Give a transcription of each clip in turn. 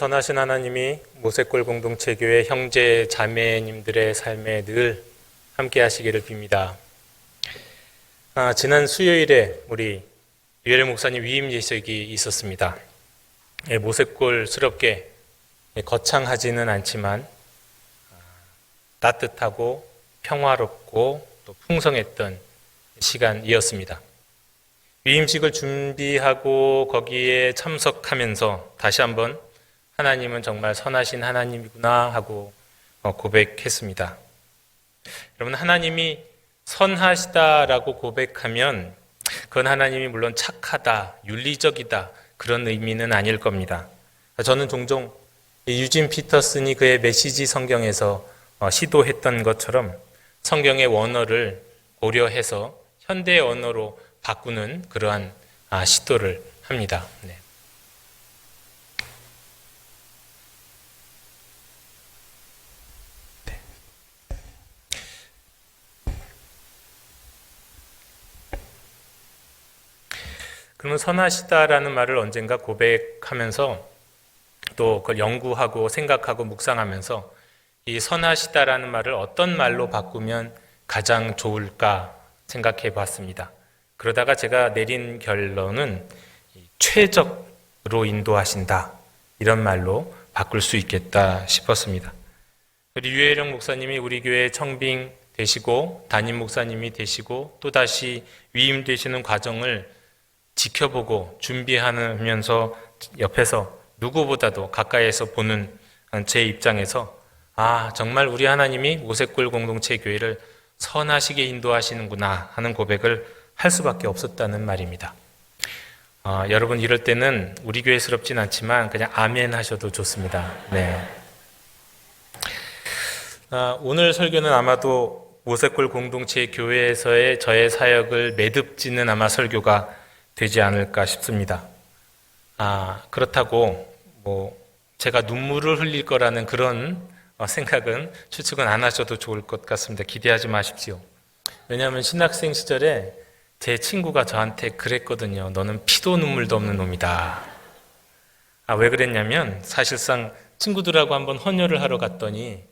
선하신 하나님이 모세골 공동체 교회 형제 자매님들의 삶에 늘 함께 하시기를 빕니다. 지난 수요일에 우리 유혜령 목사님 위임 예식이 있었습니다. 모세골스럽게 거창하지는 않지만 따뜻하고 평화롭고 또 풍성했던 시간이었습니다. 위임식을 준비하고 거기에 참석하면서 다시 한번 하나님은 정말 선하신 하나님이구나 하고 고백했습니다. 여러분, 하나님이 선하시다라고 고백하면 그건 하나님이 물론 착하다, 윤리적이다 그런 의미는 아닐 겁니다. 저는 종종 유진 피터슨이 그의 메시지 성경에서 시도했던 것처럼 성경의 원어를 고려해서 현대의 언어로 바꾸는 그러한 시도를 합니다. 네. 그러면 선하시다라는 말을 언젠가 고백하면서 또 그걸 연구하고 생각하고 묵상하면서 이 선하시다라는 말을 어떤 말로 바꾸면 가장 좋을까 생각해 봤습니다. 그러다가 제가 내린 결론은 최적으로 인도하신다 이런 말로 바꿀 수 있겠다 싶었습니다. 우리 유혜령 목사님이 우리 교회 청빙 되시고 담임 목사님이 되시고 또다시 위임되시는 과정을 지켜보고 준비하면서 옆에서 누구보다도 가까이에서 보는 제 입장에서 정말 우리 하나님이 모세골 공동체 교회를 선하시게 인도하시는구나 하는 고백을 할 수밖에 없었다는 말입니다. 여러분, 이럴 때는 우리 교회스럽진 않지만 그냥 아멘 하셔도 좋습니다. 네. 오늘 설교는 아마도 모세골 공동체 교회에서의 저의 사역을 매듭짓는 아마 설교가 되지 않을까 싶습니다. 그렇다고 제가 눈물을 흘릴 거라는 그런 생각은 추측은 안 하셔도 좋을 것 같습니다. 기대하지 마십시오. 왜냐하면 신학생 시절에 제 친구가 저한테 그랬거든요. 너는 피도 눈물도 없는 놈이다. 왜 그랬냐면 사실상 친구들하고 한번 헌혈을 하러 갔더니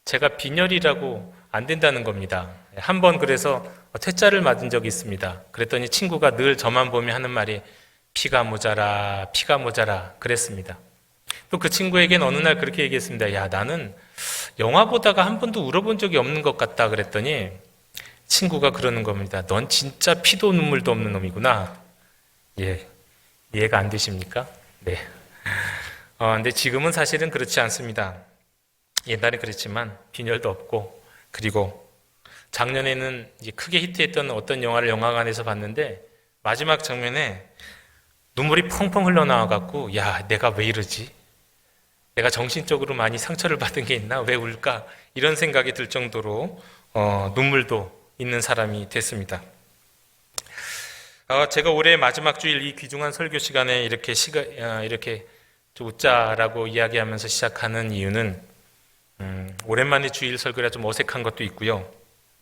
제가 빈혈이라고 안 된다는 겁니다. 한번 그래서 퇴짜를 맞은 적이 있습니다. 그랬더니 친구가 늘 저만 보면 하는 말이 피가 모자라 그랬습니다. 또 그 친구에겐 어느 날 그렇게 얘기했습니다. 야, 나는 영화 보다가 한 번도 울어본 적이 없는 것 같다 그랬더니 친구가 그러는 겁니다. 넌 진짜 피도 눈물도 없는 놈이구나. 예, 이해가 안 되십니까? 네. 근데 지금은 사실은 그렇지 않습니다. 옛날에 그랬지만 빈혈도 없고, 그리고 작년에는 이제 크게 히트했던 어떤 영화를 영화관에서 봤는데 마지막 장면에 눈물이 펑펑 흘러나와갖고 야, 내가 왜 이러지? 내가 정신적으로 많이 상처를 받은 게 있나? 왜 울까? 이런 생각이 들 정도로 눈물도 있는 사람이 됐습니다. 제가 올해 마지막 주일 이 귀중한 설교 시간에 이렇게 좀 웃자라고 이야기하면서 시작하는 이유는 오랜만에 주일 설교라 좀 어색한 것도 있고요.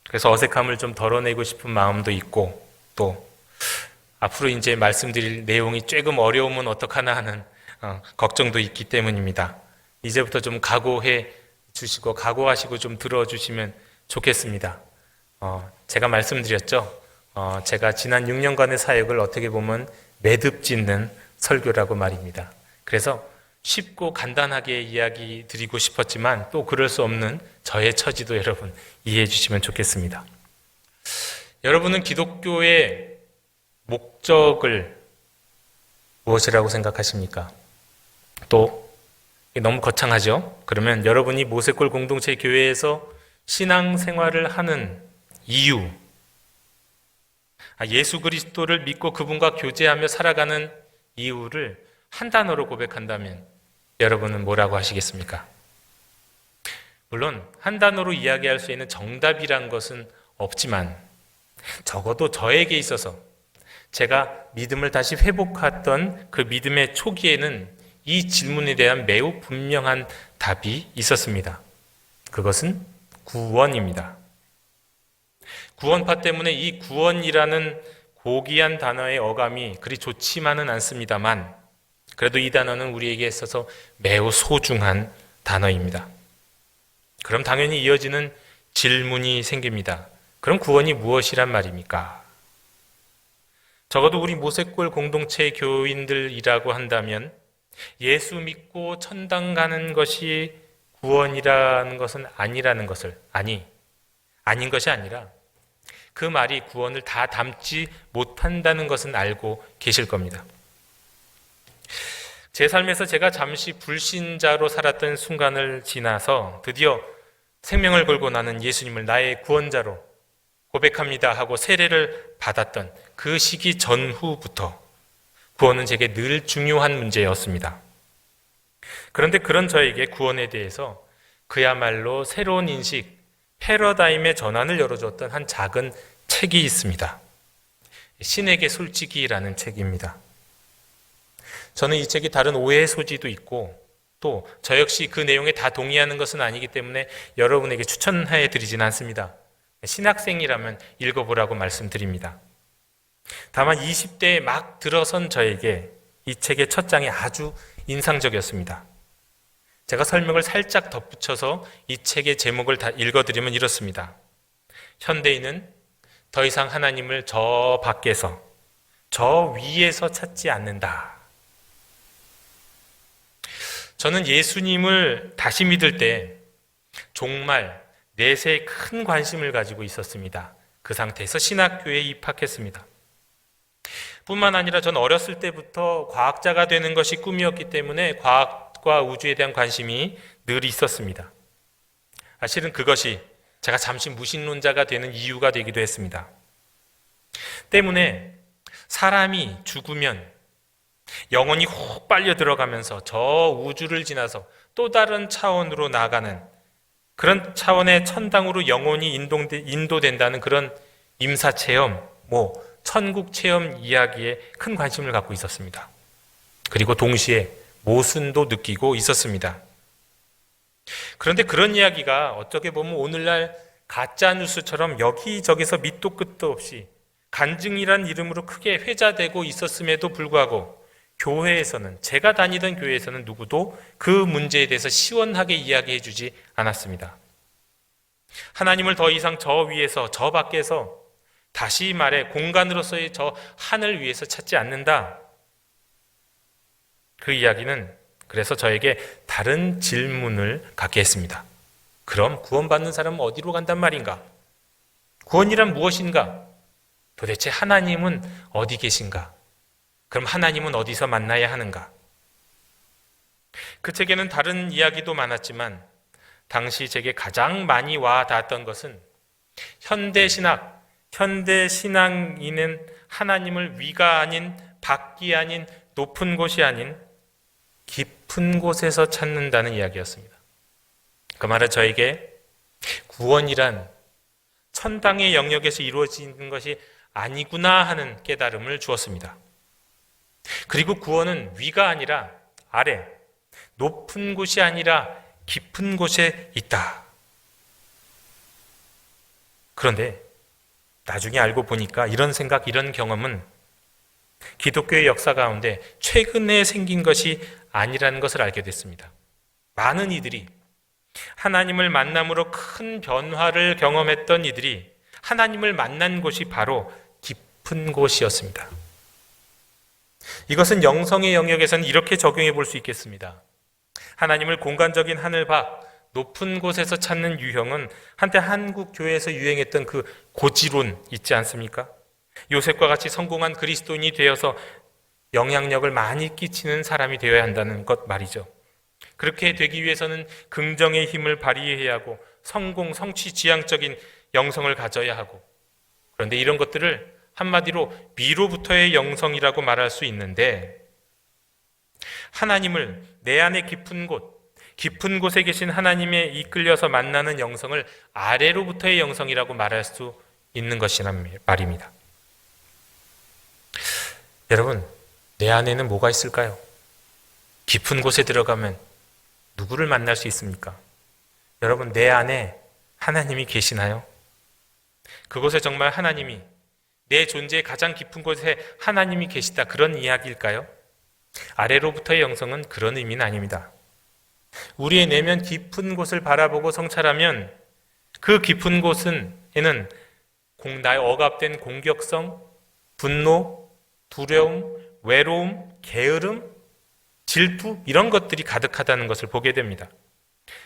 그래서 어색함을 좀 덜어내고 싶은 마음도 있고, 또 앞으로 이제 말씀드릴 내용이 조금 어려우면 어떡하나 하는 걱정도 있기 때문입니다. 이제부터 좀 각오해 주시고 각오하시고 좀 들어주시면 좋겠습니다. 제가 말씀드렸죠. 제가 지난 6년간의 사역을 어떻게 보면 매듭짓는 설교라고 말입니다. 그래서 쉽고 간단하게 이야기 드리고 싶었지만 또 그럴 수 없는 저의 처지도 여러분 이해해 주시면 좋겠습니다. 여러분은 기독교의 목적을 무엇이라고 생각하십니까? 또 너무 거창하죠? 그러면 여러분이 모세골 공동체 교회에서 신앙생활을 하는 이유, 예수 그리스도를 믿고 그분과 교제하며 살아가는 이유를 한 단어로 고백한다면 여러분은 뭐라고 하시겠습니까? 물론 한 단어로 이야기할 수 있는 정답이란 것은 없지만 적어도 저에게 있어서 제가 믿음을 다시 회복했던 그 믿음의 초기에는 이 질문에 대한 매우 분명한 답이 있었습니다. 그것은 구원입니다. 구원파 때문에 이 구원이라는 고귀한 단어의 어감이 그리 좋지만은 않습니다만 그래도 이 단어는 우리에게 있어서 매우 소중한 단어입니다. 그럼 당연히 이어지는 질문이 생깁니다. 그럼 구원이 무엇이란 말입니까? 적어도 우리 모색골 공동체 교인들이라고 한다면 예수 믿고 천당 가는 것이 구원이라는 것은 아니라는 것을, 아닌 것이 아니라 그 말이 구원을 다 담지 못한다는 것은 알고 계실 겁니다. 제 삶에서 제가 잠시 불신자로 살았던 순간을 지나서 드디어 생명을 걸고 나는 예수님을 나의 구원자로 고백합니다 하고 세례를 받았던 그 시기 전후부터 구원은 제게 늘 중요한 문제였습니다. 그런데 그런 저에게 구원에 대해서 그야말로 새로운 인식, 패러다임의 전환을 열어줬던 한 작은 책이 있습니다. 신에게 솔직히라는 책입니다. 저는 이 책이 다른 오해의 소지도 있고 또 저 역시 그 내용에 다 동의하는 것은 아니기 때문에 여러분에게 추천해 드리진 않습니다. 신학생이라면 읽어보라고 말씀드립니다. 다만 20대에 막 들어선 저에게 이 책의 첫 장이 아주 인상적이었습니다. 제가 설명을 살짝 덧붙여서 이 책의 제목을 다 읽어드리면 이렇습니다. 현대인은 더 이상 하나님을 저 밖에서, 저 위에서 찾지 않는다. 저는 예수님을 다시 믿을 때 정말 내세에 큰 관심을 가지고 있었습니다. 그 상태에서 신학교에 입학했습니다. 뿐만 아니라 전 어렸을 때부터 과학자가 되는 것이 꿈이었기 때문에 과학과 우주에 대한 관심이 늘 있었습니다. 실은 그것이 제가 잠시 무신론자가 되는 이유가 되기도 했습니다. 때문에 사람이 죽으면 영혼이 훅 빨려 들어가면서 저 우주를 지나서 또 다른 차원으로 나아가는 그런 차원의 천당으로 영혼이 인도된다는 그런 임사체험, 천국 체험 이야기에 큰 관심을 갖고 있었습니다. 그리고 동시에 모순도 느끼고 있었습니다. 그런데 그런 이야기가 어떻게 보면 오늘날 가짜뉴스처럼 여기저기서 밑도 끝도 없이 간증이란 이름으로 크게 회자되고 있었음에도 불구하고 교회에서는, 제가 다니던 교회에서는 누구도 그 문제에 대해서 시원하게 이야기해 주지 않았습니다. 하나님을 더 이상 저 위에서, 저 밖에서, 다시 말해 공간으로서의 저 하늘 위에서 찾지 않는다. 그 이야기는 그래서 저에게 다른 질문을 갖게 했습니다. 그럼 구원받는 사람은 어디로 간단 말인가? 구원이란 무엇인가? 도대체 하나님은 어디 계신가? 그럼 하나님은 어디서 만나야 하는가? 그 책에는 다른 이야기도 많았지만 당시 제게 가장 많이 와 닿았던 것은 현대신앙인은 하나님을 위가 아닌, 밖이 아닌, 높은 곳이 아닌 깊은 곳에서 찾는다는 이야기였습니다. 그 말은 저에게 구원이란 천당의 영역에서 이루어지는 것이 아니구나 하는 깨달음을 주었습니다. 그리고 구원은 위가 아니라 아래, 높은 곳이 아니라 깊은 곳에 있다. 그런데 나중에 알고 보니까 이런 생각, 이런 경험은 기독교의 역사 가운데 최근에 생긴 것이 아니라는 것을 알게 됐습니다. 많은 이들이 하나님을 만남으로 큰 변화를 경험했던 이들이 하나님을 만난 곳이 바로 깊은 곳이었습니다. 이것은 영성의 영역에서는 이렇게 적용해 볼 수 있겠습니다. 하나님을 공간적인 하늘 밖, 높은 곳에서 찾는 유형은 한때 한국 교회에서 유행했던 그 고지론 있지 않습니까? 요셉과 같이 성공한 그리스도인이 되어서 영향력을 많이 끼치는 사람이 되어야 한다는 것 말이죠. 그렇게 되기 위해서는 긍정의 힘을 발휘해야 하고 성공, 성취 지향적인 영성을 가져야 하고, 그런데 이런 것들을 한마디로 미로부터의 영성이라고 말할 수 있는데, 하나님을 내 안에 깊은 곳에 계신 하나님에 이끌려서 만나는 영성을 아래로부터의 영성이라고 말할 수 있는 것이란 말입니다. 여러분, 내 안에는 뭐가 있을까요? 깊은 곳에 들어가면 누구를 만날 수 있습니까? 여러분, 내 안에 하나님이 계시나요? 그곳에 정말 하나님이, 내 존재의 가장 깊은 곳에 하나님이 계시다, 그런 이야기일까요? 아래로부터의 영성은 그런 의미는 아닙니다. 우리의 내면 깊은 곳을 바라보고 성찰하면 그 깊은 곳에는 나의 억압된 공격성, 분노, 두려움, 외로움, 게으름, 질투 이런 것들이 가득하다는 것을 보게 됩니다.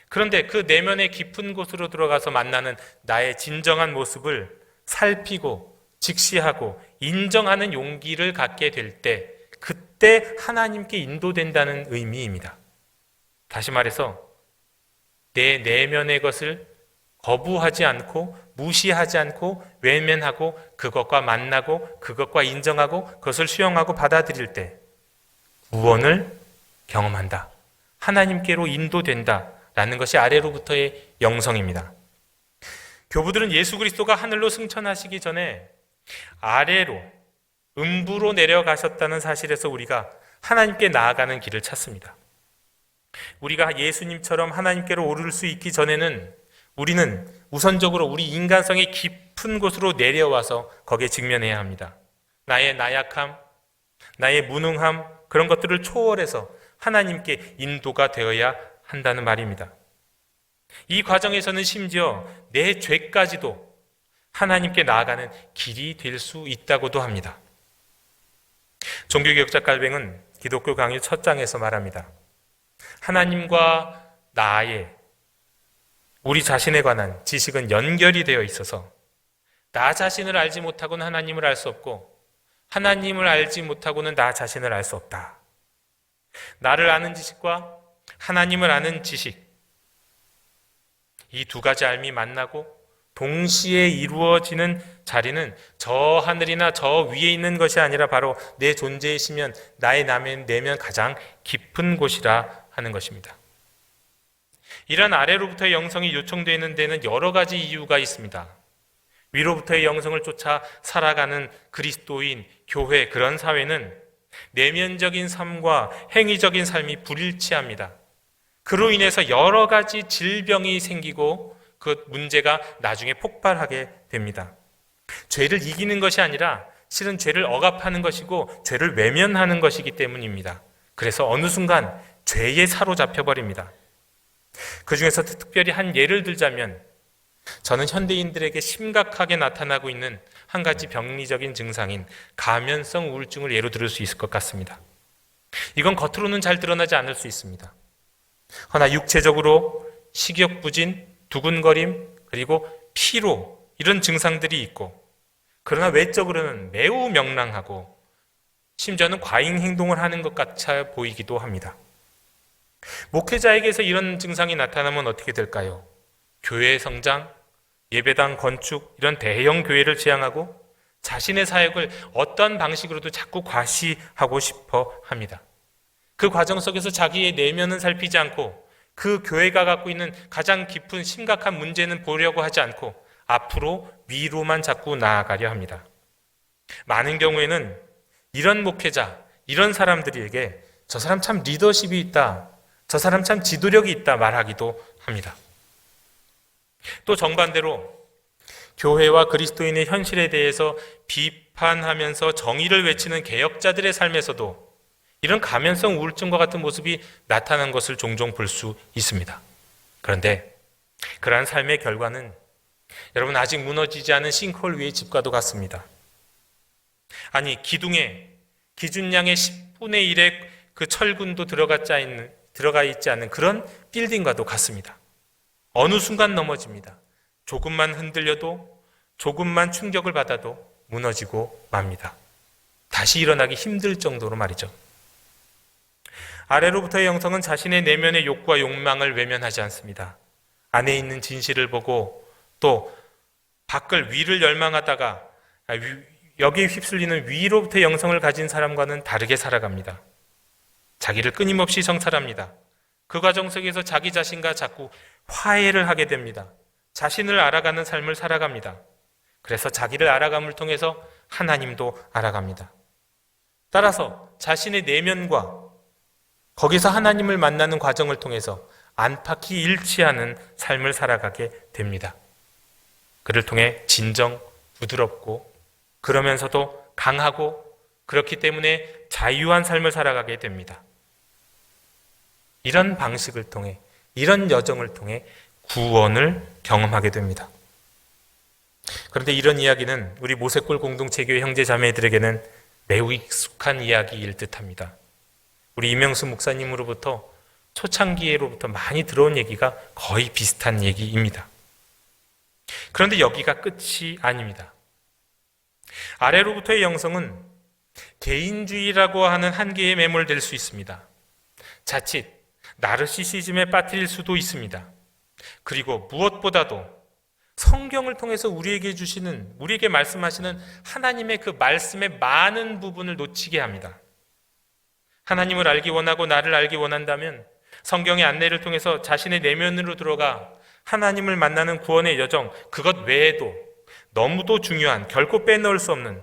그런데 그 내면의 깊은 곳으로 들어가서 만나는 나의 진정한 모습을 살피고 직시하고 인정하는 용기를 갖게 될 때 그때 하나님께 인도된다는 의미입니다. 다시 말해서 내 내면의 것을 거부하지 않고 무시하지 않고 외면하고 그것과 만나고 그것과 인정하고 그것을 수용하고 받아들일 때 구원을 경험한다. 하나님께로 인도된다라는 것이 아래로부터의 영성입니다. 교부들은 예수 그리스도가 하늘로 승천하시기 전에 아래로 음부로 내려가셨다는 사실에서 우리가 하나님께 나아가는 길을 찾습니다. 우리가 예수님처럼 하나님께로 오를 수 있기 전에는 우리는 우선적으로 우리 인간성의 깊은 곳으로 내려와서 거기에 직면해야 합니다. 나의 나약함, 나의 무능함 그런 것들을 초월해서 하나님께 인도가 되어야 한다는 말입니다. 이 과정에서는 심지어 내 죄까지도 하나님께 나아가는 길이 될 수 있다고도 합니다. 종교개혁자 깔뱅은 기독교 강의 첫 장에서 말합니다. 하나님과 나의 우리 자신에 관한 지식은 연결이 되어 있어서 나 자신을 알지 못하고는 하나님을 알 수 없고 하나님을 알지 못하고는 나 자신을 알 수 없다. 나를 아는 지식과 하나님을 아는 지식 이 두 가지 알미 만나고 동시에 이루어지는 자리는 저 하늘이나 저 위에 있는 것이 아니라 바로 내 존재이시면 나의 내면 가장 깊은 곳이라 하는 것입니다. 이런 아래로부터의 영성이 요청되는 데는 여러 가지 이유가 있습니다. 위로부터의 영성을 쫓아 살아가는 그리스도인, 교회 그런 사회는 내면적인 삶과 행위적인 삶이 불일치합니다. 그로 인해서 여러 가지 질병이 생기고 그 문제가 나중에 폭발하게 됩니다. 죄를 이기는 것이 아니라 실은 죄를 억압하는 것이고 죄를 외면하는 것이기 때문입니다. 그래서 어느 순간 죄에 사로잡혀 버립니다. 그 중에서 특별히 한 예를 들자면 저는 현대인들에게 심각하게 나타나고 있는 한 가지 병리적인 증상인 가면성 우울증을 예로 들을 수 있을 것 같습니다. 이건 겉으로는 잘 드러나지 않을 수 있습니다. 그러나 육체적으로 식욕부진, 두근거림, 그리고 피로 이런 증상들이 있고 그러나 외적으로는 매우 명랑하고 심지어는 과잉 행동을 하는 것 같아 보이기도 합니다. 목회자에게서 이런 증상이 나타나면 어떻게 될까요? 교회 성장, 예배당 건축 이런 대형 교회를 지향하고 자신의 사역을 어떤 방식으로도 자꾸 과시하고 싶어 합니다. 그 과정 속에서 자기의 내면은 살피지 않고 그 교회가 갖고 있는 가장 깊은 심각한 문제는 보려고 하지 않고 앞으로 위로만 자꾸 나아가려 합니다. 많은 경우에는 이런 목회자, 이런 사람들에게 저 사람 참 리더십이 있다, 저 사람 참 지도력이 있다 말하기도 합니다. 또 정반대로 교회와 그리스도인의 현실에 대해서 비판하면서 정의를 외치는 개혁자들의 삶에서도 이런 가면성 우울증과 같은 모습이 나타난 것을 종종 볼 수 있습니다. 그런데 그러한 삶의 결과는 여러분 아직 무너지지 않은 싱크홀 위의 집과도 같습니다. 아니 기둥에 기준량의 10분의 1의 그 철근도 들어가 있지 않은 그런 빌딩과도 같습니다. 어느 순간 넘어집니다. 조금만 흔들려도 조금만 충격을 받아도 무너지고 맙니다. 다시 일어나기 힘들 정도로 말이죠. 아래로부터의 영성은 자신의 내면의 욕구와 욕망을 외면하지 않습니다. 안에 있는 진실을 보고 또 밖을 위를 열망하다가 여기에 휩쓸리는 위로부터의 영성을 가진 사람과는 다르게 살아갑니다. 자기를 끊임없이 성찰합니다. 그 과정 속에서 자기 자신과 자꾸 화해를 하게 됩니다. 자신을 알아가는 삶을 살아갑니다. 그래서 자기를 알아감을 통해서 하나님도 알아갑니다. 따라서 자신의 내면과 거기서 하나님을 만나는 과정을 통해서 안팎이 일치하는 삶을 살아가게 됩니다. 그를 통해 진정, 부드럽고 그러면서도 강하고 그렇기 때문에 자유한 삶을 살아가게 됩니다. 이런 방식을 통해, 이런 여정을 통해 구원을 경험하게 됩니다. 그런데 이런 이야기는 우리 모세골 공동체교회 형제 자매들에게는 매우 익숙한 이야기일 듯합니다. 우리 이명수 목사님으로부터 초창기로부터 많이 들어온 얘기가 거의 비슷한 얘기입니다. 그런데 여기가 끝이 아닙니다. 아래로부터의 영성은 개인주의라고 하는 한계에 매몰될 수 있습니다. 자칫 나르시시즘에 빠뜨릴 수도 있습니다. 그리고 무엇보다도 성경을 통해서 우리에게 말씀하시는 하나님의 그 말씀의 많은 부분을 놓치게 합니다. 하나님을 알기 원하고 나를 알기 원한다면 성경의 안내를 통해서 자신의 내면으로 들어가 하나님을 만나는 구원의 여정, 그것 외에도 너무도 중요한, 결코 빼놓을 수 없는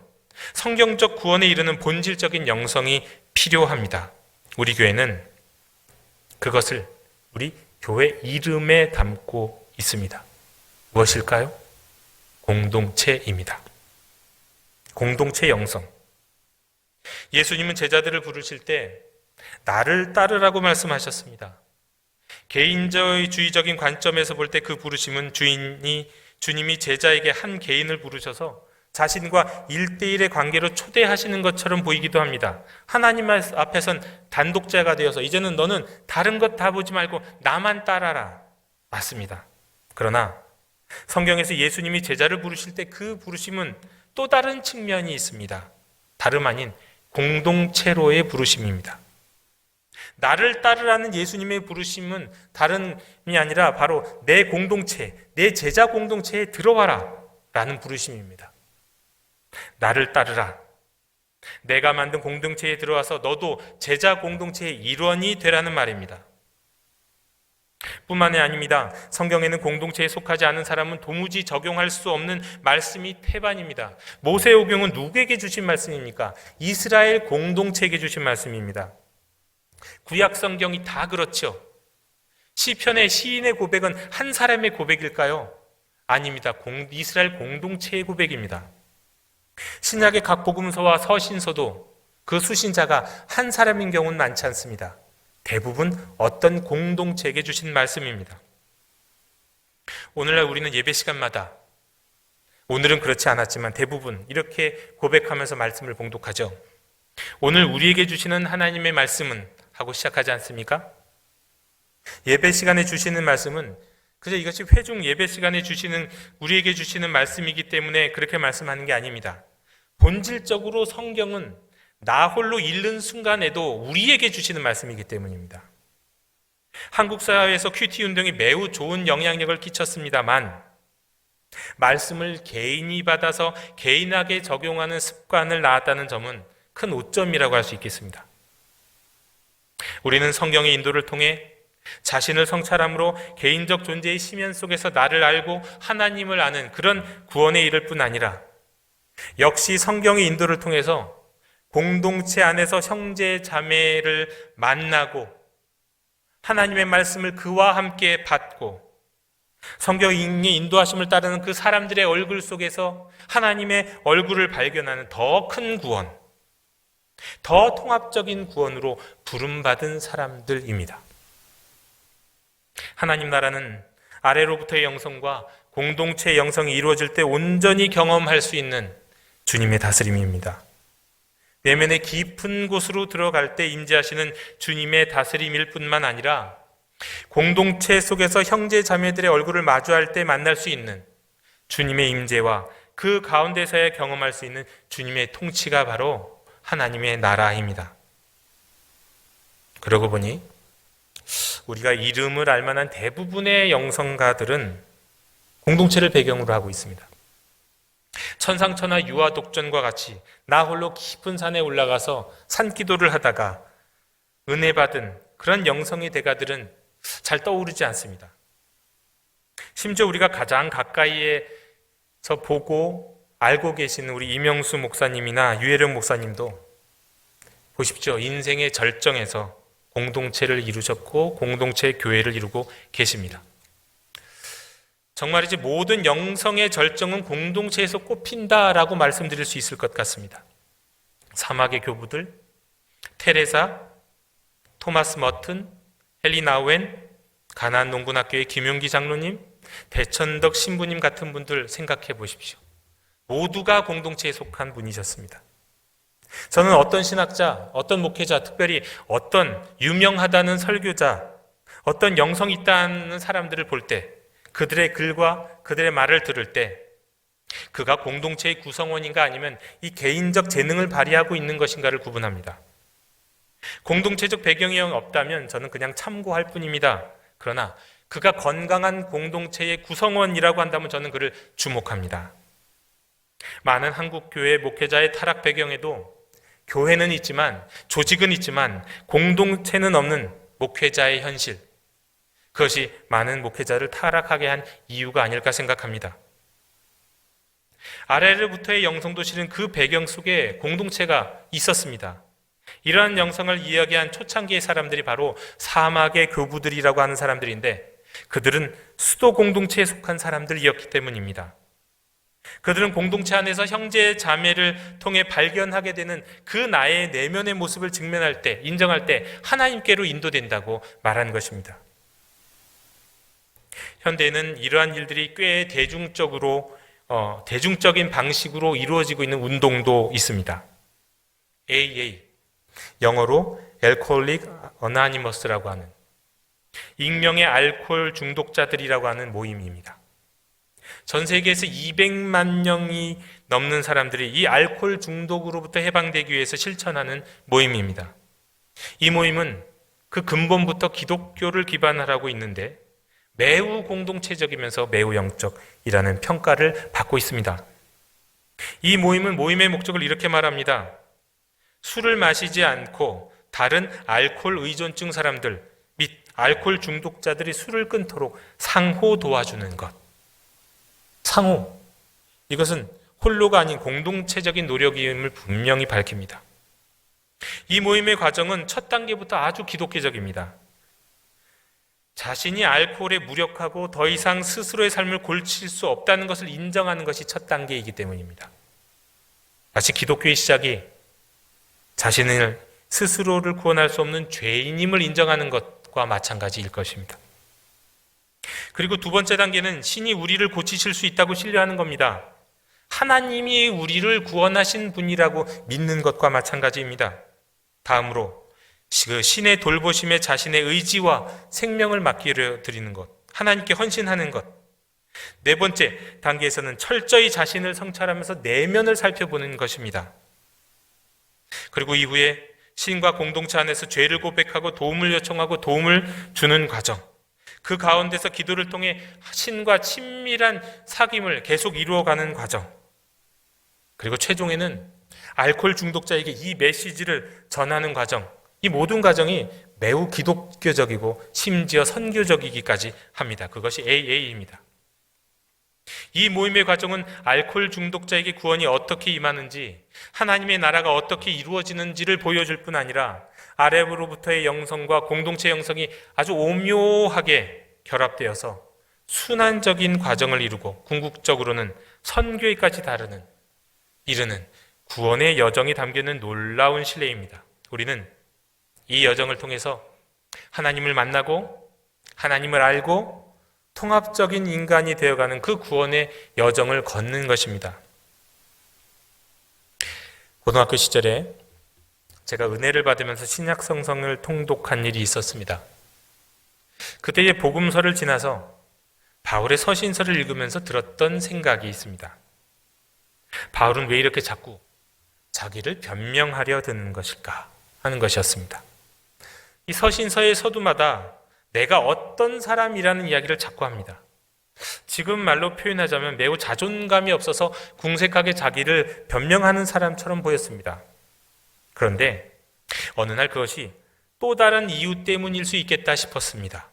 성경적 구원에 이르는 본질적인 영성이 필요합니다. 우리 교회는 그것을 우리 교회 이름에 담고 있습니다. 무엇일까요? 공동체입니다. 공동체 영성. 예수님은 제자들을 부르실 때 나를 따르라고 말씀하셨습니다. 개인주의적인 관점에서 볼 때 그 부르심은 주님이 제자에게 한 개인을 부르셔서 자신과 1대1의 관계로 초대하시는 것처럼 보이기도 합니다. 하나님 앞에선 단독자가 되어서 이제는 너는 다른 것 다 보지 말고 나만 따라라. 맞습니다. 그러나 성경에서 예수님이 제자를 부르실 때 그 부르심은 또 다른 측면이 있습니다. 다름 아닌 공동체로의 부르심입니다. 나를 따르라는 예수님의 부르심은 다름이 아니라 바로 내 공동체, 내 제자 공동체에 들어와라 라는 부르심입니다. 나를 따르라. 내가 만든 공동체에 들어와서 너도 제자 공동체의 일원이 되라는 말입니다. 뿐만이 아닙니다. 성경에는 공동체에 속하지 않은 사람은 도무지 적용할 수 없는 말씀이 태반입니다. 모세오경은 누구에게 주신 말씀입니까? 이스라엘 공동체에게 주신 말씀입니다. 구약 성경이 다 그렇죠. 시편의 시인의 고백은 한 사람의 고백일까요? 아닙니다. 이스라엘 공동체의 고백입니다. 신약의 각 복음서와 서신서도 그 수신자가 한 사람인 경우는 많지 않습니다. 대부분 어떤 공동체에게 주신 말씀입니다. 오늘날 우리는 예배 시간마다, 오늘은 그렇지 않았지만 대부분 이렇게 고백하면서 말씀을 봉독하죠. 오늘 우리에게 주시는 하나님의 말씀은 하고 시작하지 않습니까? 예배 시간에 주시는 말씀은 그저 이것이 회중 예배 시간에 우리에게 주시는 말씀이기 때문에 그렇게 말씀하는 게 아닙니다. 본질적으로 성경은 나 홀로 읽는 순간에도 우리에게 주시는 말씀이기 때문입니다. 한국 사회에서 큐티 운동이 매우 좋은 영향력을 끼쳤습니다만 말씀을 개인이 받아서 개인에게 적용하는 습관을 낳았다는 점은 큰 오점이라고 할 수 있겠습니다. 우리는 성경의 인도를 통해 자신을 성찰함으로 개인적 존재의 심연 속에서 나를 알고 하나님을 아는 그런 구원에 이를 뿐 아니라 역시 성경의 인도를 통해서 공동체 안에서 형제 자매를 만나고 하나님의 말씀을 그와 함께 받고 성경의 인도하심을 따르는 그 사람들의 얼굴 속에서 하나님의 얼굴을 발견하는 더 큰 구원, 더 통합적인 구원으로 부름받은 사람들입니다. 하나님 나라는 아래로부터의 영성과 공동체의 영성이 이루어질 때 온전히 경험할 수 있는 주님의 다스림입니다. 내면의 깊은 곳으로 들어갈 때 임재하시는 주님의 다스림일 뿐만 아니라 공동체 속에서 형제 자매들의 얼굴을 마주할 때 만날 수 있는 주님의 임재와 그 가운데서야 경험할 수 있는 주님의 통치가 바로 하나님의 나라입니다. 그러고 보니 우리가 이름을 알만한 대부분의 영성가들은 공동체를 배경으로 하고 있습니다. 천상천하 유아독전과 같이 나 홀로 깊은 산에 올라가서 산기도를 하다가 은혜 받은 그런 영성의 대가들은 잘 떠오르지 않습니다. 심지어 우리가 가장 가까이에서 보고 알고 계시는 우리 이명수 목사님이나 유혜령 목사님도 보십시오. 인생의 절정에서 공동체를 이루셨고 공동체 교회를 이루고 계십니다. 정말이지 모든 영성의 절정은 공동체에서 꽃핀다라고 말씀드릴 수 있을 것 같습니다. 사막의 교부들, 테레사, 토마스 머튼, 헨리 나우엔, 가나안 농군학교의 김용기 장로님, 배천덕 신부님 같은 분들 생각해 보십시오. 모두가 공동체에 속한 분이셨습니다. 저는 어떤 신학자, 어떤 목회자, 특별히 어떤 유명하다는 설교자, 어떤 영성 있다는 사람들을 볼 때, 그들의 글과 그들의 말을 들을 때 그가 공동체의 구성원인가 아니면 이 개인적 재능을 발휘하고 있는 것인가를 구분합니다. 공동체적 배경이 없다면 저는 그냥 참고할 뿐입니다. 그러나 그가 건강한 공동체의 구성원이라고 한다면 저는 그를 주목합니다. 많은 한국 교회 목회자의 타락 배경에도 교회는 있지만, 조직은 있지만 공동체는 없는 목회자의 현실, 그것이 많은 목회자를 타락하게 한 이유가 아닐까 생각합니다. 아래로부터의 영성도 실은 그 배경 속에 공동체가 있었습니다. 이러한 영성을 이야기한 초창기의 사람들이 바로 사막의 교부들이라고 하는 사람들인데, 그들은 수도 공동체에 속한 사람들이었기 때문입니다. 그들은 공동체 안에서 형제 자매를 통해 발견하게 되는 그 나의 내면의 모습을 직면할 때, 인정할 때 하나님께로 인도된다고 말한 것입니다. 현대에는 이러한 일들이 꽤 대중적인 방식으로 이루어지고 있는 운동도 있습니다. AA, 영어로 Alcoholic Anonymous라고 하는 익명의 알코올 중독자들이라고 하는 모임입니다. 전 세계에서 200만 명이 넘는 사람들이 이 알코올 중독으로부터 해방되기 위해서 실천하는 모임입니다. 이 모임은 그 근본부터 기독교를 기반하고 있는데 매우 공동체적이면서 매우 영적이라는 평가를 받고 있습니다. 이 모임은 모임의 목적을 이렇게 말합니다. 술을 마시지 않고 다른 알코올 의존증 사람들 및 알코올 중독자들이 술을 끊도록 상호 도와주는 것. 상호. 이것은 홀로가 아닌 공동체적인 노력임을 분명히 밝힙니다. 이 모임의 과정은 첫 단계부터 아주 기독교적입니다. 자신이 알코올에 무력하고 더 이상 스스로의 삶을 고칠 수 없다는 것을 인정하는 것이 첫 단계이기 때문입니다. 마치 기독교의 시작이 자신을 스스로를 구원할 수 없는 죄인임을 인정하는 것과 마찬가지일 것입니다. 그리고 두 번째 단계는 신이 우리를 고치실 수 있다고 신뢰하는 겁니다. 하나님이 우리를 구원하신 분이라고 믿는 것과 마찬가지입니다. 다음으로 그 신의 돌보심에 자신의 의지와 생명을 맡기려 드리는 것, 하나님께 헌신하는 것. 네 번째 단계에서는 철저히 자신을 성찰하면서 내면을 살펴보는 것입니다. 그리고 이후에 신과 공동체 안에서 죄를 고백하고 도움을 요청하고 도움을 주는 과정, 그 가운데서 기도를 통해 신과 친밀한 사귐을 계속 이루어가는 과정, 그리고 최종에는 알코올 중독자에게 이 메시지를 전하는 과정, 이 모든 과정이 매우 기독교적이고 심지어 선교적이기까지 합니다. 그것이 AA입니다. 이 모임의 과정은 알코올 중독자에게 구원이 어떻게 임하는지, 하나님의 나라가 어떻게 이루어지는지를 보여줄 뿐 아니라 아래로부터의 영성과 공동체 영성이 아주 오묘하게 결합되어서 순환적인 과정을 이루고 궁극적으로는 선교에까지 이르는 구원의 여정이 담겨있는 놀라운 신뢰입니다. 우리는 이 여정을 통해서 하나님을 만나고 하나님을 알고 통합적인 인간이 되어가는 그 구원의 여정을 걷는 것입니다. 고등학교 시절에 제가 은혜를 받으면서 신약 성경을 통독한 일이 있었습니다. 그때의 복음서를 지나서 바울의 서신서를 읽으면서 들었던 생각이 있습니다. 바울은 왜 이렇게 자꾸 자기를 변명하려 드는 것일까 하는 것이었습니다. 이 서신서의 서두마다 내가 어떤 사람이라는 이야기를 자꾸 합니다. 지금 말로 표현하자면 매우 자존감이 없어서 궁색하게 자기를 변명하는 사람처럼 보였습니다. 그런데 어느 날 그것이 또 다른 이유 때문일 수 있겠다 싶었습니다.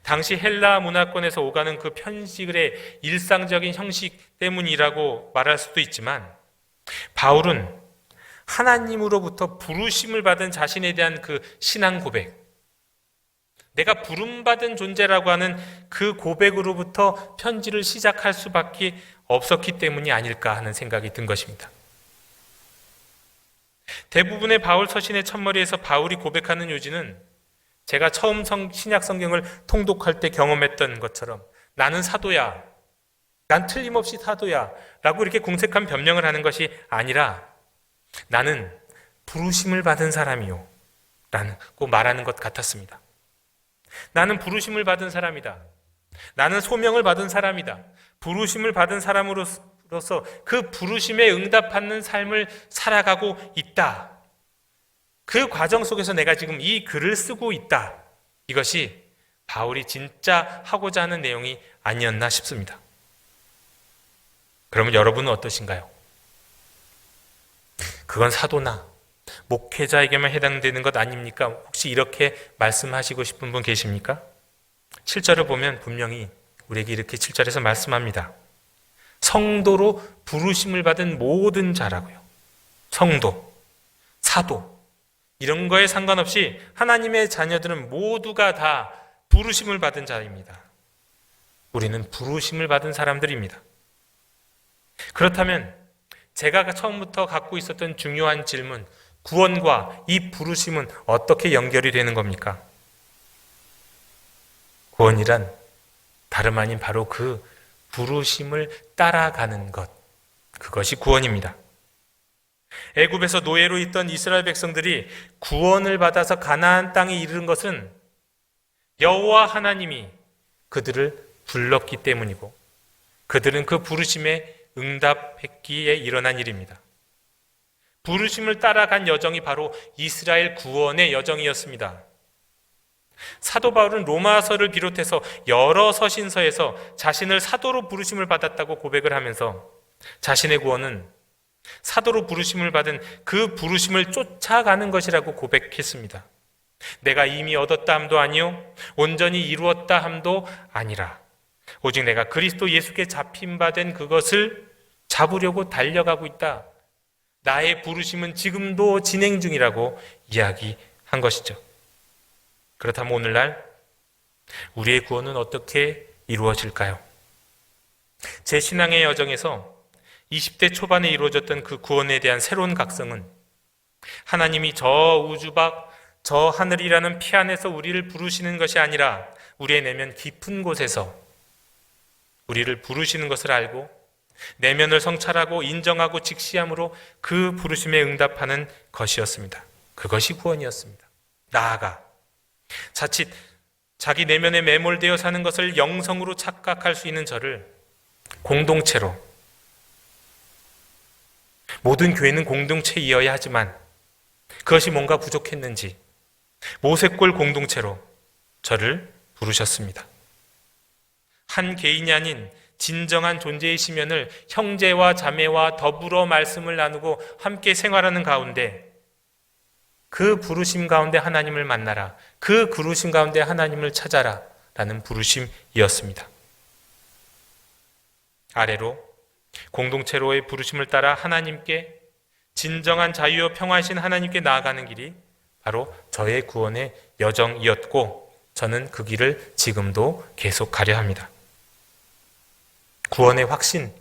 당시 헬라 문화권에서 오가는 그 편식의 일상적인 형식 때문이라고 말할 수도 있지만, 바울은 하나님으로부터 부르심을 받은 자신에 대한 그 신앙 고백, 내가 부름받은 존재라고 하는 그 고백으로부터 편지를 시작할 수 밖에 없었기 때문이 아닐까 하는 생각이 든 것입니다. 대부분의 바울 서신의 첫머리에서 바울이 고백하는 요지는 제가 처음 신약 성경을 통독할 때 경험했던 것처럼 나는 사도야, 난 틀림없이 사도야 라고 이렇게 공색한 변명을 하는 것이 아니라 나는 부르심을 받은 사람이요 라고 말하는 것 같았습니다. 나는 부르심을 받은 사람이다. 나는 소명을 받은 사람이다. 부르심을 받은 사람으로서 그 부르심에 응답하는 삶을 살아가고 있다. 그 과정 속에서 내가 지금 이 글을 쓰고 있다. 이것이 바울이 진짜 하고자 하는 내용이 아니었나 싶습니다. 그러면 여러분은 어떠신가요? 그건 사도나 목회자에게만 해당되는 것 아닙니까? 혹시 이렇게 말씀하시고 싶은 분 계십니까? 7절을 보면 분명히 우리에게 이렇게 7절에서 말씀합니다. 성도로 부르심을 받은 모든 자라고요. 성도, 사도 이런 거에 상관없이 하나님의 자녀들은 모두가 다 부르심을 받은 자입니다. 우리는 부르심을 받은 사람들입니다. 그렇다면 제가 처음부터 갖고 있었던 중요한 질문, 구원과 이 부르심은 어떻게 연결이 되는 겁니까? 구원이란 다름 아닌 바로 그 부르심을 따라가는 것, 그것이 구원입니다. 애굽에서 노예로 있던 이스라엘 백성들이 구원을 받아서 가나안 땅에 이르는 것은 여호와 하나님이 그들을 불렀기 때문이고 그들은 그 부르심에 응답했기에 일어난 일입니다. 부르심을 따라간 여정이 바로 이스라엘 구원의 여정이었습니다. 사도 바울은 로마서를 비롯해서 여러 서신서에서 자신을 사도로 부르심을 받았다고 고백을 하면서 자신의 구원은 사도로 부르심을 받은 그 부르심을 쫓아가는 것이라고 고백했습니다. 내가 이미 얻었다 함도 아니요 온전히 이루었다 함도 아니라 오직 내가 그리스도 예수께 잡힌 바 된 그것을 잡으려고 달려가고 있다. 나의 부르심은 지금도 진행 중이라고 이야기한 것이죠. 그렇다면 오늘날 우리의 구원은 어떻게 이루어질까요? 제 신앙의 여정에서 20대 초반에 이루어졌던 그 구원에 대한 새로운 각성은 하나님이 저 우주 밖, 저 하늘이라는 피 안에서 우리를 부르시는 것이 아니라 우리의 내면 깊은 곳에서 우리를 부르시는 것을 알고 내면을 성찰하고 인정하고 직시함으로 그 부르심에 응답하는 것이었습니다. 그것이 구원이었습니다. 나아가 자칫 자기 내면에 매몰되어 사는 것을 영성으로 착각할 수 있는 저를 공동체로, 모든 교회는 공동체이어야 하지만 그것이 뭔가 부족했는지 모색골 공동체로 저를 부르셨습니다. 한 개인이 아닌 진정한 존재의 시면을 형제와 자매와 더불어 말씀을 나누고 함께 생활하는 가운데 그 부르심 가운데 하나님을 만나라, 그 부르심 가운데 하나님을 찾아라 라는 부르심이었습니다. 아래로 공동체로의 부르심을 따라 하나님께, 진정한 자유와 평화이신 하나님께 나아가는 길이 바로 저의 구원의 여정이었고 저는 그 길을 지금도 계속 가려 합니다. 구원의 확신,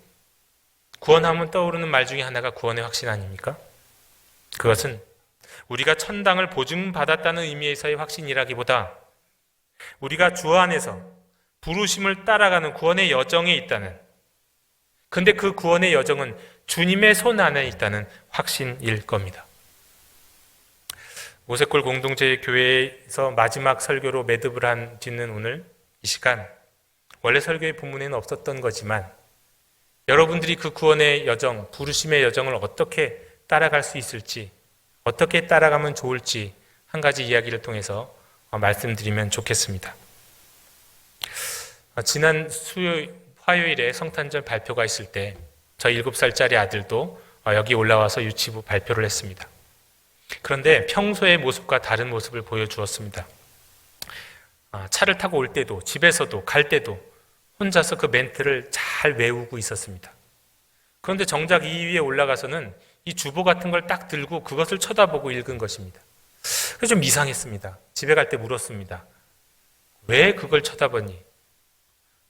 구원하면 떠오르는 말 중에 하나가 구원의 확신 아닙니까? 그것은 우리가 천당을 보증받았다는 의미에서의 확신이라기보다 우리가 주 안에서 부르심을 따라가는 구원의 여정에 있다는, 근데 그 구원의 여정은 주님의 손 안에 있다는 확신일 겁니다. 모색골 공동체 교회에서 마지막 설교로 매듭을 짓는 오늘 이 시간, 원래 설교의 본문에는 없었던 거지만 여러분들이 그 구원의 여정, 부르심의 여정을 어떻게 따라갈 수 있을지, 어떻게 따라가면 좋을지 한 가지 이야기를 통해서 말씀드리면 좋겠습니다. 지난 화요일에 성탄절 발표가 있을 때 저희 7살짜리 아들도 여기 올라와서 유치부 발표를 했습니다. 그런데 평소의 모습과 다른 모습을 보여주었습니다. 차를 타고 올 때도 집에서도 갈 때도 혼자서 그 멘트를 잘 외우고 있었습니다. 그런데 정작 이 위에 올라가서는 이 주보 같은 걸 딱 들고 그것을 쳐다보고 읽은 것입니다. 그래서 좀 이상했습니다. 집에 갈 때 물었습니다. 왜 그걸 쳐다보니?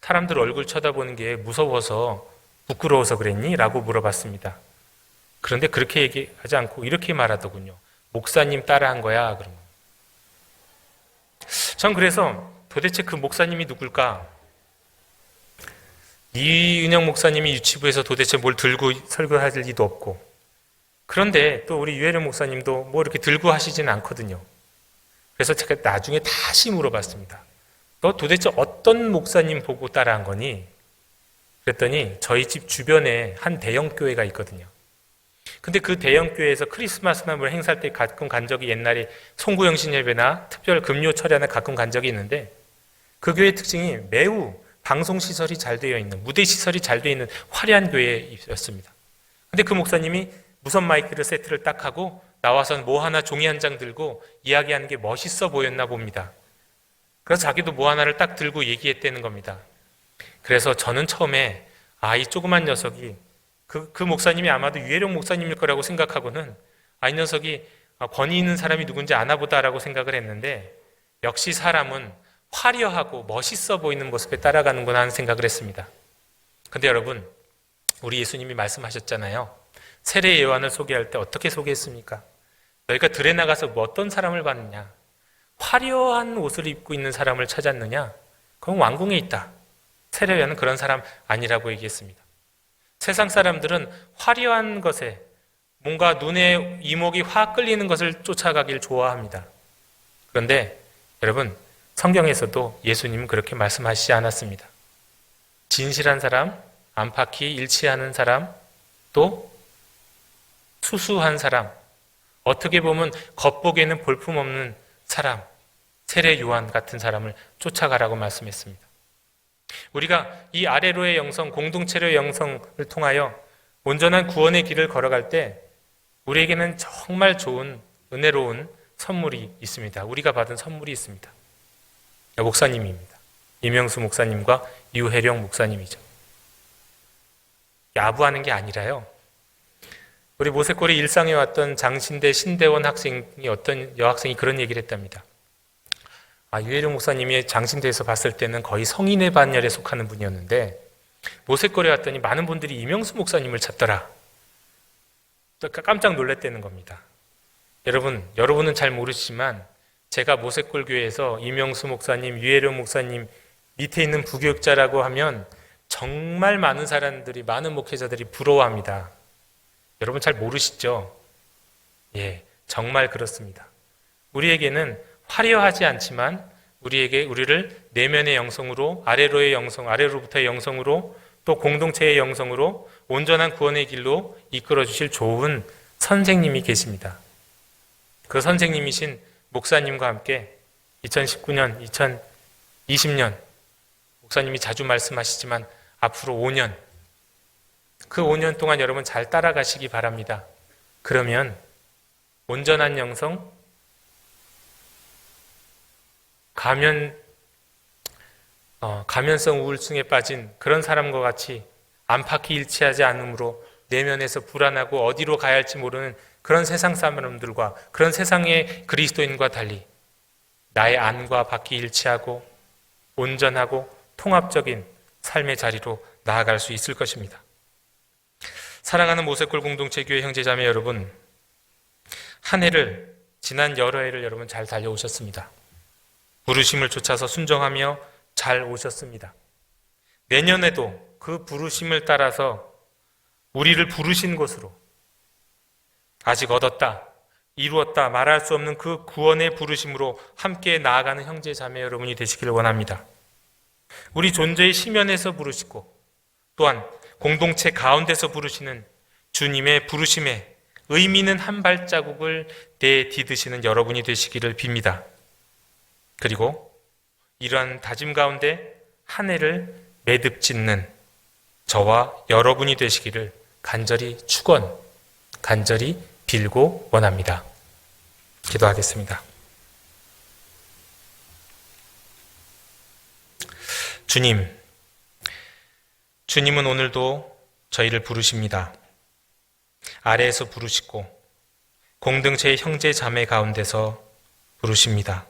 사람들 얼굴 쳐다보는 게 무서워서 부끄러워서 그랬니? 라고 물어봤습니다. 그런데 그렇게 얘기하지 않고 이렇게 말하더군요. 목사님 따라한 거야. 그러면 전 그래서 도대체 그 목사님이 누굴까? 이은영 목사님이 유치부에서 도대체 뭘 들고 설교할 리도 없고, 그런데 또 우리 유혜령 목사님도 뭐 이렇게 들고 하시지는 않거든요. 그래서 제가 나중에 다시 물어봤습니다. 너 도대체 어떤 목사님 보고 따라한 거니? 그랬더니 저희 집 주변에 한 대형 교회가 있거든요. 근데 그 대형 교회에서 크리스마스나 뭐 행사할 때 가끔 간 적이, 옛날에 송구영신 예배나 특별 금요 철야나 가끔 간 적이 있는데, 그 교회의 특징이 매우 방송 시설이 잘 되어 있는, 무대 시설이 잘 되어 있는 화려한 교회였습니다. 근데 그 목사님이 무선 마이크를 세트를 딱 하고 나와서 뭐 하나 종이 한 장 들고 이야기하는 게 멋있어 보였나 봅니다. 그래서 자기도 뭐 하나를 딱 들고 얘기했다는 겁니다. 그래서 저는 처음에 이 조그만 녀석이 그 목사님이 아마도 유혜령 목사님일 거라고 생각하고는 이 녀석이 권위 있는 사람이 누군지 아나 보다라고 생각을 했는데, 역시 사람은 화려하고 멋있어 보이는 모습에 따라가는구나 하는 생각을 했습니다. 근데 여러분, 우리 예수님이 말씀하셨잖아요. 세례 요한을 소개할 때 어떻게 소개했습니까? 너희가 들에 나가서 뭐 어떤 사람을 봤느냐? 화려한 옷을 입고 있는 사람을 찾았느냐? 그건 왕궁에 있다. 세례 요한은 그런 사람 아니라고 얘기했습니다. 세상 사람들은 화려한 것에 뭔가 눈에 이목이 확 끌리는 것을 쫓아가길 좋아합니다. 그런데 여러분, 성경에서도 예수님은 그렇게 말씀하시지 않았습니다. 진실한 사람, 안팎이 일치하는 사람, 또 수수한 사람, 어떻게 보면 겉보기에는 볼품없는 사람, 세례 요한 같은 사람을 쫓아가라고 말씀했습니다. 우리가 이 아래로의 영성, 공동체로의 영성을 통하여 온전한 구원의 길을 걸어갈 때 우리에게는 정말 좋은 은혜로운 선물이 있습니다. 우리가 받은 선물이 있습니다. 목사님입니다. 이명수 목사님과 유혜령 목사님이죠. 야부하는 게 아니라요, 우리 모세골이 일상에 왔던 장신대 신대원 학생이, 어떤 여학생이 그런 얘기를 했답니다. 유혜령 목사님이 장신대에서 봤을 때는 거의 성인의 반열에 속하는 분이었는데 모세골에 왔더니 많은 분들이 이명수 목사님을 찾더라. 깜짝 놀랐다는 겁니다. 여러분은 잘 모르시지만 제가 모세골 교회에서 이명수 목사님, 유혜령 목사님 밑에 있는 부교육자라고 하면 정말 많은 사람들이, 많은 목회자들이 부러워합니다. 여러분 잘 모르시죠? 예, 정말 그렇습니다. 우리에게는 화려하지 않지만 우리를 내면의 영성으로, 아래로의 영성, 아래로부터의 영성으로, 또 공동체의 영성으로 온전한 구원의 길로 이끌어 주실 좋은 선생님이 계십니다. 그 선생님이신 목사님과 함께 2019년, 2020년 목사님이 자주 말씀하시지만 앞으로 5년, 그 5년 동안 여러분 잘 따라가시기 바랍니다. 그러면 온전한 영성, 가면성 우울증에 빠진 그런 사람과 같이 안팎이 일치하지 않으므로 내면에서 불안하고 어디로 가야 할지 모르는 그런 세상 사람들과, 그런 세상의 그리스도인과 달리 나의 안과 밖이 일치하고 온전하고 통합적인 삶의 자리로 나아갈 수 있을 것입니다. 사랑하는 모세골 공동체 교회 형제자매 여러분, 지난 여러 해를 여러분 잘 달려오셨습니다. 부르심을 쫓아서 순종하며 잘 오셨습니다. 내년에도 그 부르심을 따라서 우리를 부르신 곳으로, 아직 얻었다, 이루었다 말할 수 없는 그 구원의 부르심으로 함께 나아가는 형제 자매 여러분이 되시기를 원합니다. 우리 존재의 심연에서 부르시고 또한 공동체 가운데서 부르시는 주님의 부르심에 의미 있는 한 발자국을 내디드시는 여러분이 되시기를 빕니다. 그리고 이러한 다짐 가운데 한 해를 매듭 짓는 저와 여러분이 되시기를 간절히 간절히 빌고 원합니다. 기도하겠습니다. 주님은 오늘도 저희를 부르십니다. 아래에서 부르시고 공동체의 형제 자매 가운데서 부르십니다.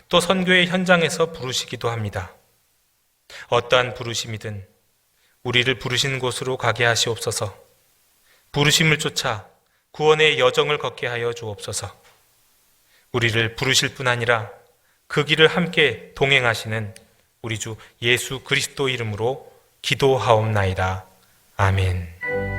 또 선교의 현장에서 부르시기도 합니다. 어떠한 부르심이든 우리를 부르신 곳으로 가게 하시옵소서. 부르심을 쫓아 구원의 여정을 걷게 하여 주옵소서. 우리를 부르실 뿐 아니라 그 길을 함께 동행하시는 우리 주 예수 그리스도 이름으로 기도하옵나이다. 아멘.